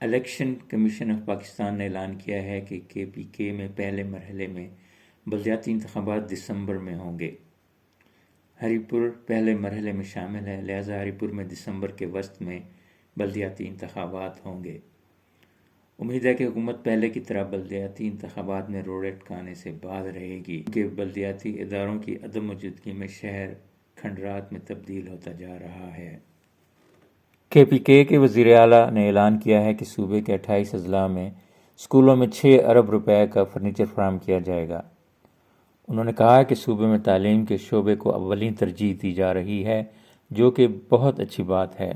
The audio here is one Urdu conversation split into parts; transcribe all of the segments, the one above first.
الیکشن کمیشن آف پاکستان نے اعلان کیا ہے کہ KPK میں پہلے مرحلے میں بلدیاتی انتخابات دسمبر میں ہوں گے۔ ہری پور پہلے مرحلے میں شامل ہے، لہذا ہری پور میں دسمبر کے وسط میں بلدیاتی انتخابات ہوں گے۔ امید ہے کہ حکومت پہلے کی طرح بلدیاتی انتخابات میں روڑے اٹکانے سے باز رہے گی، کیونکہ بلدیاتی اداروں کی عدم موجودگی میں شہر کھنڈرات میں تبدیل ہوتا جا رہا ہے۔ KPK کے وزیر اعلیٰ نے اعلان کیا ہے کہ صوبے کے 28 اضلاع میں اسکولوں میں 6 ارب روپے کا فرنیچر فراہم کیا جائے گا۔ انہوں نے کہا کہ صوبے میں تعلیم کے شعبے کو اولین ترجیح دی جا رہی ہے، جو کہ بہت اچھی بات ہے،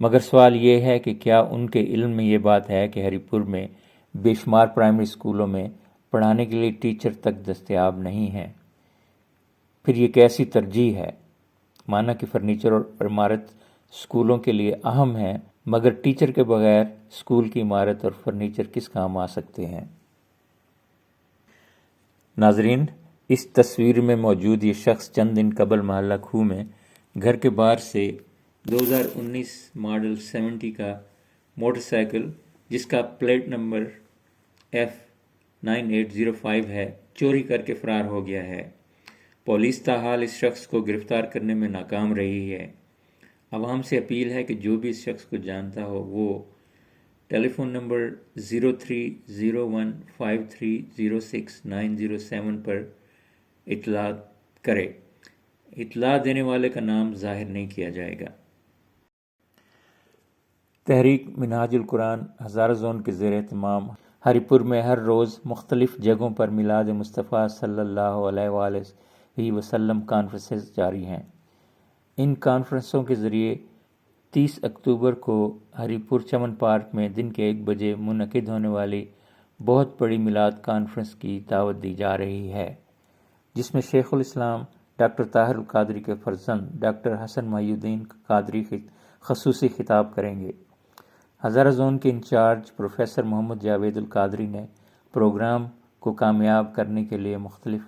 مگر سوال یہ ہے کہ کیا ان کے علم میں یہ بات ہے کہ ہری پور میں بے شمار پرائمری اسکولوں میں پڑھانے کے لیے ٹیچر تک دستیاب نہیں ہیں؟ پھر یہ کیسی ترجیح ہے؟ مانا کہ فرنیچر اور عمارت اسکولوں کے لیے اہم ہیں، مگر ٹیچر کے بغیر اسکول کی عمارت اور فرنیچر کس کام آ سکتے ہیں؟ ناظرین، اس تصویر میں موجود یہ شخص چند دن قبل محلہ کھو میں گھر کے باہر سے 2019 ماڈل 70 کا موٹر سائیکل، جس کا پلیٹ نمبر F9805 ہے، چوری کر کے فرار ہو گیا ہے۔ پولیس تاحال اس شخص کو گرفتار کرنے میں ناکام رہی ہے۔ عوام سے اپیل ہے کہ جو بھی اس شخص کو جانتا ہو وہ ٹیلی فون نمبر 030153069007 پر اطلاع کرے۔ اطلاع دینے والے کا نام ظاہر نہیں کیا جائے گا۔ تحریک منہاج القرآن ہزارہ زون کے زیر اہتمام ہری پور میں ہر روز مختلف جگہوں پر میلاد مصطفیٰ صلی اللہ علیہ وآلہ وسلم کانفرنسز جاری ہیں۔ ان کانفرنسوں کے ذریعے 30 اکتوبر کو ہری پور چمن پارک میں دن کے 1 بجے منعقد ہونے والی بہت بڑی میلاد کانفرنس کی دعوت دی جا رہی ہے، جس میں شیخ الاسلام ڈاکٹر طاہر القادری کے فرزند ڈاکٹر حسن محی الدین قادری خصوصی خطاب کریں گے۔ ہزارہ زون کے انچارج پروفیسر محمد جاوید القادری نے پروگرام کو کامیاب کرنے کے لیے مختلف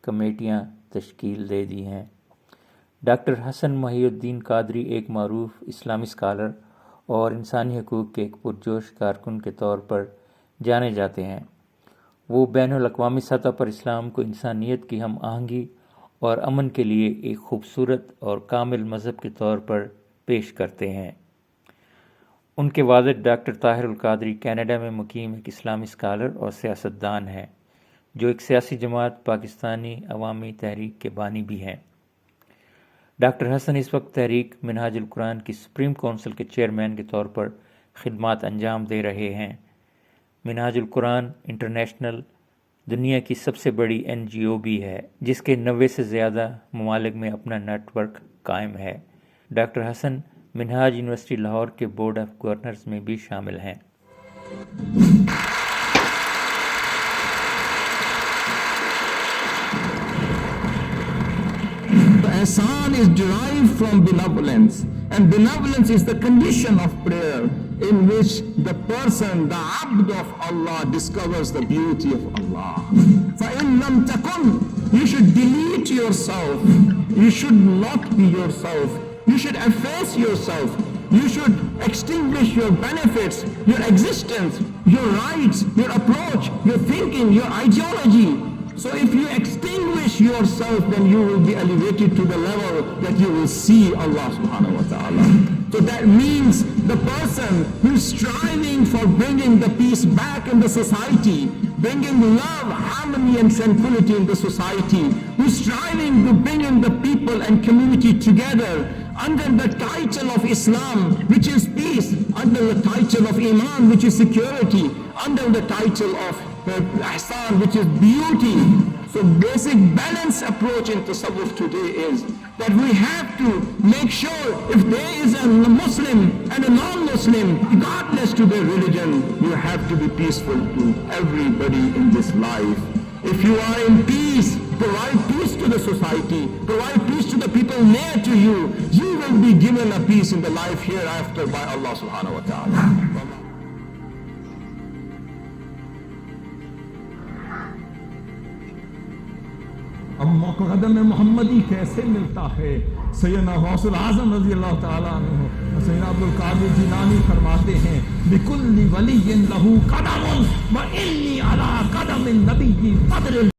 کمیٹیاں تشکیل دے دی ہیں۔ ڈاکٹر حسن محی الدین قادری ایک معروف اسلامی اسکالر اور انسانی حقوق کے ایک پرجوش کارکن کے طور پر جانے جاتے ہیں۔ وہ بین الاقوامی سطح پر اسلام کو انسانیت کی ہم آہنگی اور امن کے لیے ایک خوبصورت اور کامل مذہب کے طور پر پیش کرتے ہیں۔ ان کے والد ڈاکٹر طاہر القادری کینیڈا میں مقیم ایک اسلامی اسکالر اور سیاستدان ہیں، جو ایک سیاسی جماعت پاکستانی عوامی تحریک کے بانی بھی ہیں۔ ڈاکٹر حسن اس وقت تحریک منہاج القرآن کی سپریم کونسل کے چیئرمین کے طور پر خدمات انجام دے رہے ہیں۔ منہاج القرآن انٹرنیشنل دنیا کی سب سے بڑی NGO بھی ہے، جس کے 90 سے زیادہ ممالک میں اپنا نیٹ ورک قائم ہے۔ ڈاکٹر حسن منہاج یونیورسٹی لاہور کے بورڈ آف گورنرز میں بھی شامل ہیں۔ Ihsan is derived from benevolence, and benevolence is the condition of prayer in which the person, the abd of Allah, discovers the beauty of Allah. فَإِن لَمْ تَكُنْ, you should delete yourself, you should not be yourself, you should efface yourself, you should extinguish your benefits, your existence, your rights, your approach, your thinking, your ideology. So if you extinguish yourself, then you will be elevated to the level that you will see Allah subhanahu wa ta'ala. So that means the person who is striving for bringing the peace back in the society, bringing love, harmony and tranquility in the society, who is striving to bring in the people and community together under the title of Islam, which is peace, under the title of Iman, which is security, under the title of Ihsan, which is beauty. So basic balanced approach in tasawwuf today is that we have to make sure if there is a Muslim and a non-Muslim, regardless to their religion, you have to be peaceful to everybody in this life. If you are in peace, provide peace to the society, provide peace to the people near to you, you will be given a peace in the life hereafter by Allah subhanahu wa ta'ala. اب قدم محمدی کیسے ملتا ہے؟ سیدنا غوث العظم رضی اللہ تعالیٰ عنہ سید عبد القادر جیلانی فرماتے ہیں بِكُلِّ وَلِيٍّ لَهُ قَدَمٌ وَإِنِّي عَلَىٰ قَدَمِ النَّبِيِّ بَدْرِ